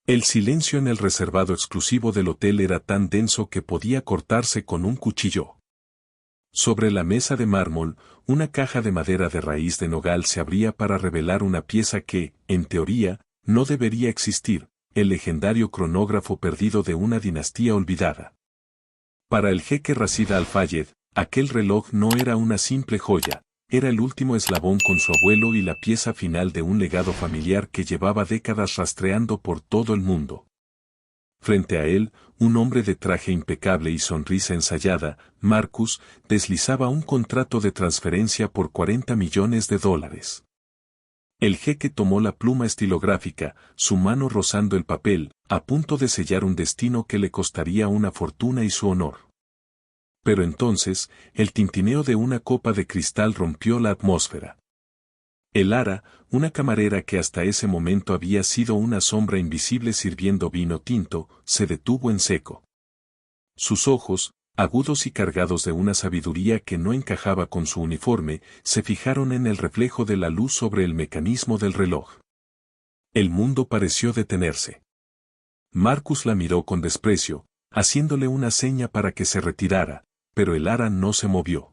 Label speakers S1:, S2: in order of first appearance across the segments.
S1: El silencio en el reservado exclusivo del hotel era tan denso que podía cortarse con un cuchillo. Sobre la mesa de mármol, una caja de madera de raíz de nogal se abría para revelar una pieza que, en teoría, no debería existir, el legendario cronógrafo perdido de una dinastía olvidada. Para el jeque Rashid Al-Fayed, aquel reloj no era una simple joya, era el último eslabón con su abuelo y la pieza final de un legado familiar que llevaba décadas rastreando por todo el mundo. Frente a él, un hombre de traje impecable y sonrisa ensayada, Marcus, deslizaba un contrato de transferencia por $40 millones. El jeque tomó la pluma estilográfica, su mano rozando el papel, a punto de sellar un destino que le costaría una fortuna y su honor. Pero entonces, el tintineo de una copa de cristal rompió la atmósfera. Elara, una camarera que hasta ese momento había sido una sombra invisible sirviendo vino tinto, se detuvo en seco. Sus ojos, agudos y cargados de una sabiduría que no encajaba con su uniforme, se fijaron en el reflejo de la luz sobre el mecanismo del reloj. El mundo pareció detenerse. Marcus la miró con desprecio, haciéndole una seña para que se retirara, pero Elara no se movió.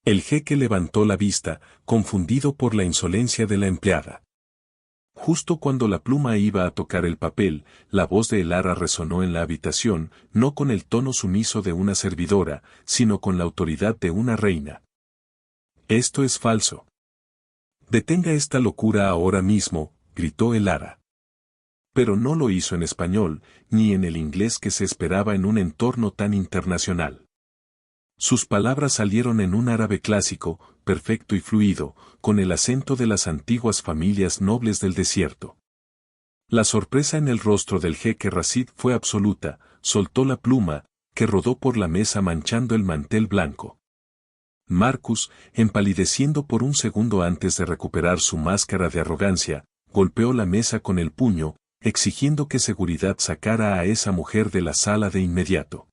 S1: El jeque levantó la vista, confundido por la insolencia de la empleada. Justo cuando la pluma iba a tocar el papel, la voz de Elara resonó en la habitación, no con el tono sumiso de una servidora, sino con la autoridad de una reina. «Esto es falso». «Detenga esta locura ahora mismo», gritó Elara. Pero no lo hizo en español, ni en el inglés que se esperaba en un entorno tan internacional. Sus palabras salieron en un árabe clásico, perfecto y fluido, con el acento de las antiguas familias nobles del desierto. La sorpresa en el rostro del jeque Rashid fue absoluta, soltó la pluma, que rodó por la mesa manchando el mantel blanco. Marcus, empalideciendo por un segundo antes de recuperar su máscara de arrogancia, golpeó la mesa con el puño, exigiendo que seguridad sacara a esa mujer de la sala de inmediato.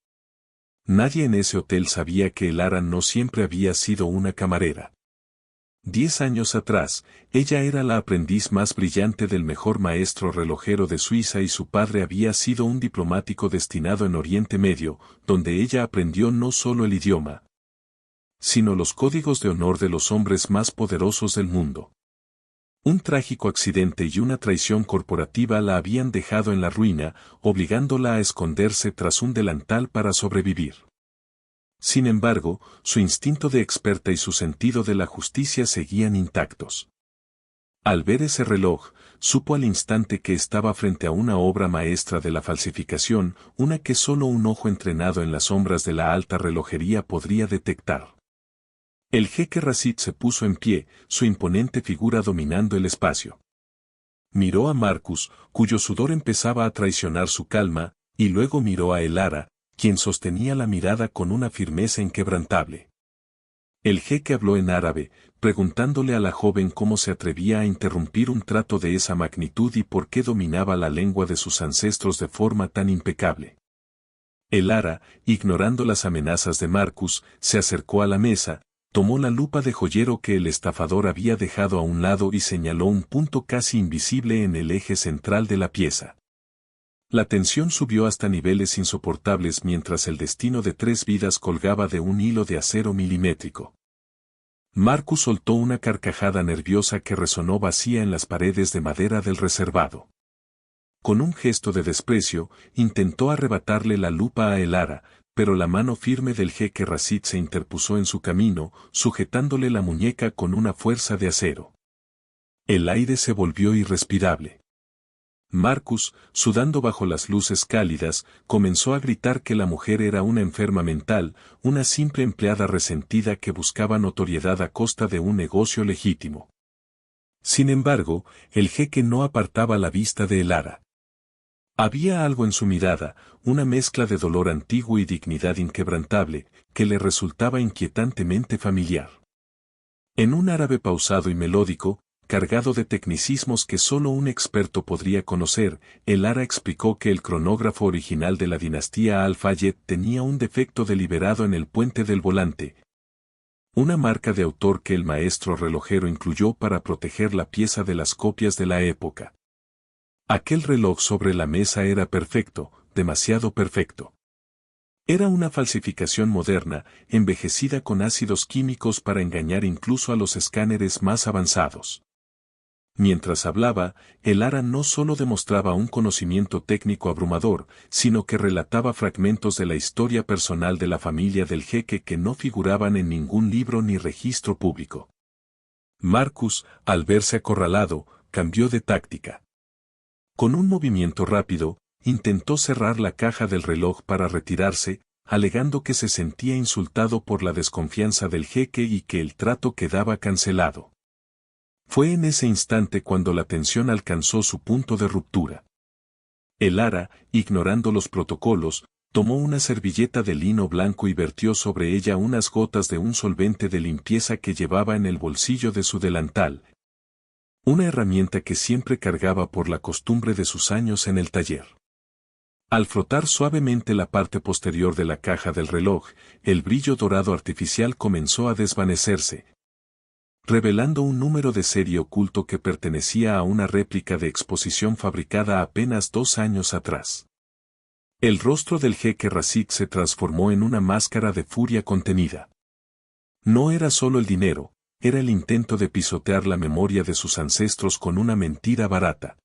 S1: Nadie en ese hotel sabía que Elara no siempre había sido una camarera. 10 años atrás, ella era la aprendiz más brillante del mejor maestro relojero de Suiza y su padre había sido un diplomático destinado en Oriente Medio, donde ella aprendió no solo el idioma, sino los códigos de honor de los hombres más poderosos del mundo. Un trágico accidente y una traición corporativa la habían dejado en la ruina, obligándola a esconderse tras un delantal para sobrevivir. Sin embargo, su instinto de experta y su sentido de la justicia seguían intactos. Al ver ese reloj, supo al instante que estaba frente a una obra maestra de la falsificación, una que solo un ojo entrenado en las sombras de la alta relojería podría detectar. El jeque Rashid se puso en pie, su imponente figura dominando el espacio. Miró a Marcus, cuyo sudor empezaba a traicionar su calma, y luego miró a Elara, quien sostenía la mirada con una firmeza inquebrantable. El jeque habló en árabe, preguntándole a la joven cómo se atrevía a interrumpir un trato de esa magnitud y por qué dominaba la lengua de sus ancestros de forma tan impecable. Elara, ignorando las amenazas de Marcus, se acercó a la mesa, tomó la lupa de joyero que el estafador había dejado a un lado y señaló un punto casi invisible en el eje central de la pieza. La tensión subió hasta niveles insoportables mientras el destino de 3 vidas colgaba de un hilo de acero milimétrico. Marcus soltó una carcajada nerviosa que resonó vacía en las paredes de madera del reservado. Con un gesto de desprecio, intentó arrebatarle la lupa a Elara, pero la mano firme del jeque Rashid se interpuso en su camino, sujetándole la muñeca con una fuerza de acero. El aire se volvió irrespirable. Marcus, sudando bajo las luces cálidas, comenzó a gritar que la mujer era una enferma mental, una simple empleada resentida que buscaba notoriedad a costa de un negocio legítimo. Sin embargo, el jeque no apartaba la vista de Elara. Había algo en su mirada, una mezcla de dolor antiguo y dignidad inquebrantable, que le resultaba inquietantemente familiar. En un árabe pausado y melódico, cargado de tecnicismos que solo un experto podría conocer, Elara explicó que el cronógrafo original de la dinastía Al-Fayed tenía un defecto deliberado en el puente del volante, una marca de autor que el maestro relojero incluyó para proteger la pieza de las copias de la época. Aquel reloj sobre la mesa era perfecto, demasiado perfecto. Era una falsificación moderna, envejecida con ácidos químicos para engañar incluso a los escáneres más avanzados. Mientras hablaba, el ara no solo demostraba un conocimiento técnico abrumador, sino que relataba fragmentos de la historia personal de la familia del jeque que no figuraban en ningún libro ni registro público. Marcus, al verse acorralado, cambió de táctica. Con un movimiento rápido, intentó cerrar la caja del reloj para retirarse, alegando que se sentía insultado por la desconfianza del jeque y que el trato quedaba cancelado. Fue en ese instante cuando la tensión alcanzó su punto de ruptura. El ara, ignorando los protocolos, tomó una servilleta de lino blanco y vertió sobre ella unas gotas de un solvente de limpieza que llevaba en el bolsillo de su delantal. Una herramienta que siempre cargaba por la costumbre de sus años en el taller. Al frotar suavemente la parte posterior de la caja del reloj, el brillo dorado artificial comenzó a desvanecerse, revelando un número de serie oculto que pertenecía a una réplica de exposición fabricada apenas 2 años atrás. El rostro del jeque Rashid se transformó en una máscara de furia contenida. No era solo el dinero, era el intento de pisotear la memoria de sus ancestros con una mentira barata.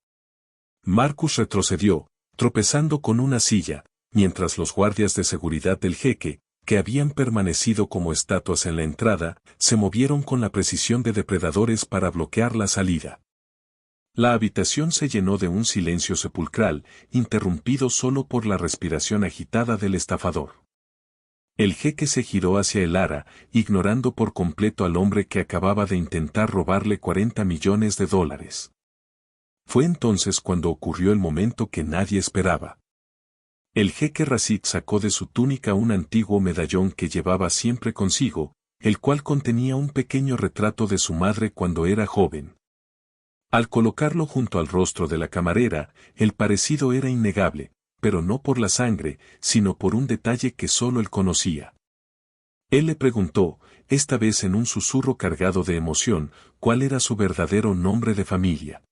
S1: Marcus retrocedió, tropezando con una silla, mientras los guardias de seguridad del jeque, que habían permanecido como estatuas en la entrada, se movieron con la precisión de depredadores para bloquear la salida. La habitación se llenó de un silencio sepulcral, interrumpido solo por la respiración agitada del estafador. El jeque se giró hacia el ara, ignorando por completo al hombre que acababa de intentar robarle $40 millones. Fue entonces cuando ocurrió el momento que nadie esperaba. El jeque Rashid sacó de su túnica un antiguo medallón que llevaba siempre consigo, el cual contenía un pequeño retrato de su madre cuando era joven. Al colocarlo junto al rostro de la camarera, el parecido era innegable, pero no por la sangre, sino por un detalle que solo él conocía. Él le preguntó, esta vez en un susurro cargado de emoción, cuál era su verdadero nombre de familia.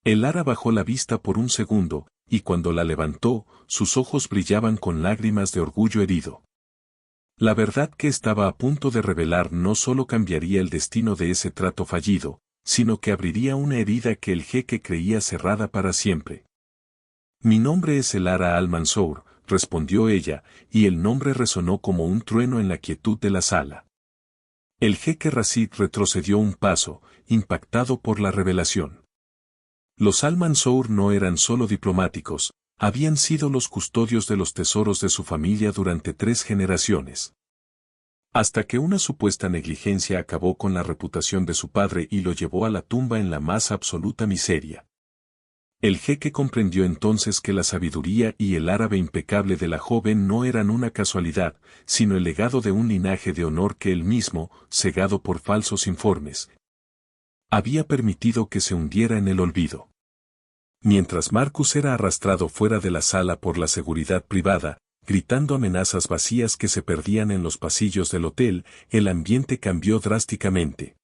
S1: El ara bajó la vista por un segundo, y cuando la levantó, sus ojos brillaban con lágrimas de orgullo herido. La verdad que estaba a punto de revelar no solo cambiaría el destino de ese trato fallido, sino que abriría una herida que el jeque creía cerrada para siempre. Mi nombre es el ara al-Mansour, respondió ella, y el nombre resonó como un trueno en la quietud de la sala. El jeque Rashid retrocedió un paso, impactado por la revelación. Los al-Mansour no eran solo diplomáticos, habían sido los custodios de los tesoros de su familia durante 3 generaciones. Hasta que una supuesta negligencia acabó con la reputación de su padre y lo llevó a la tumba en la más absoluta miseria. El jeque comprendió entonces que la sabiduría y el árabe impecable de la joven no eran una casualidad, sino el legado de un linaje de honor que él mismo, cegado por falsos informes, había permitido que se hundiera en el olvido. Mientras Marcus era arrastrado fuera de la sala por la seguridad privada, gritando amenazas vacías que se perdían en los pasillos del hotel, el ambiente cambió drásticamente.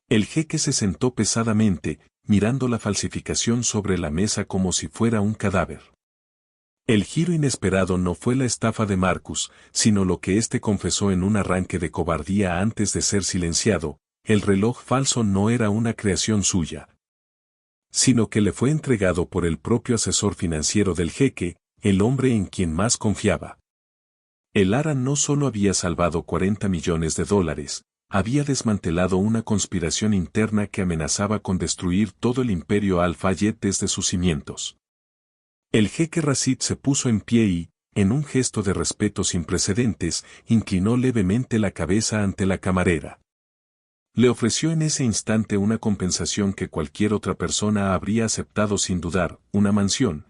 S1: El jeque se sentó pesadamente, mirando la falsificación sobre la mesa como si fuera un cadáver. El giro inesperado no fue la estafa de Marcus, sino lo que éste confesó en un arranque de cobardía antes de ser silenciado: el reloj falso no era una creación suya, sino que le fue entregado por el propio asesor financiero del jeque, el hombre en quien más confiaba. El ara no solo había salvado $40 millones, había desmantelado una conspiración interna que amenazaba con destruir todo el imperio Al-Fayed desde sus cimientos. El jeque Rashid se puso en pie y, en un gesto de respeto sin precedentes, inclinó levemente la cabeza ante la camarera. Le ofreció en ese instante una compensación que cualquier otra persona habría aceptado sin dudar: una mansión,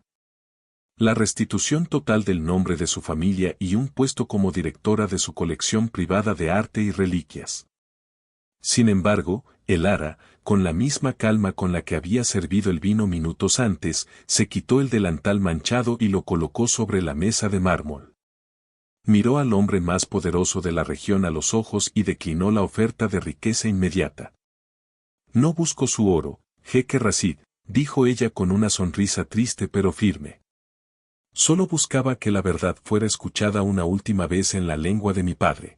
S1: la restitución total del nombre de su familia y un puesto como directora de su colección privada de arte y reliquias. Sin embargo, el ara, con la misma calma con la que había servido el vino minutos antes, se quitó el delantal manchado y lo colocó sobre la mesa de mármol. Miró al hombre más poderoso de la región a los ojos y declinó la oferta de riqueza inmediata. No busco su oro, jeque Rashid, dijo ella con una sonrisa triste pero firme. Solo buscaba que la verdad fuera escuchada una última vez en la lengua de mi padre.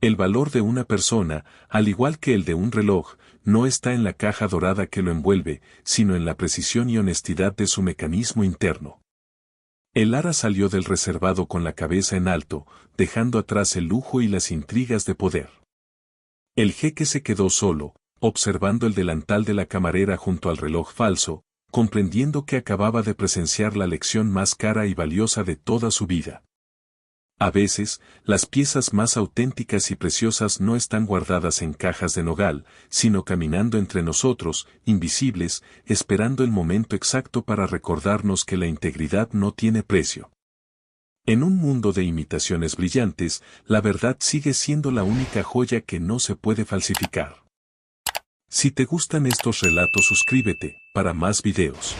S1: El valor de una persona, al igual que el de un reloj, no está en la caja dorada que lo envuelve, sino en la precisión y honestidad de su mecanismo interno. El Lara salió del reservado con la cabeza en alto, dejando atrás el lujo y las intrigas de poder. El jeque se quedó solo, observando el delantal de la camarera junto al reloj falso, comprendiendo que acababa de presenciar la lección más cara y valiosa de toda su vida. A veces, las piezas más auténticas y preciosas no están guardadas en cajas de nogal, sino caminando entre nosotros, invisibles, esperando el momento exacto para recordarnos que la integridad no tiene precio. En un mundo de imitaciones brillantes, la verdad sigue siendo la única joya que no se puede falsificar. Si te gustan estos relatos, suscríbete para más videos.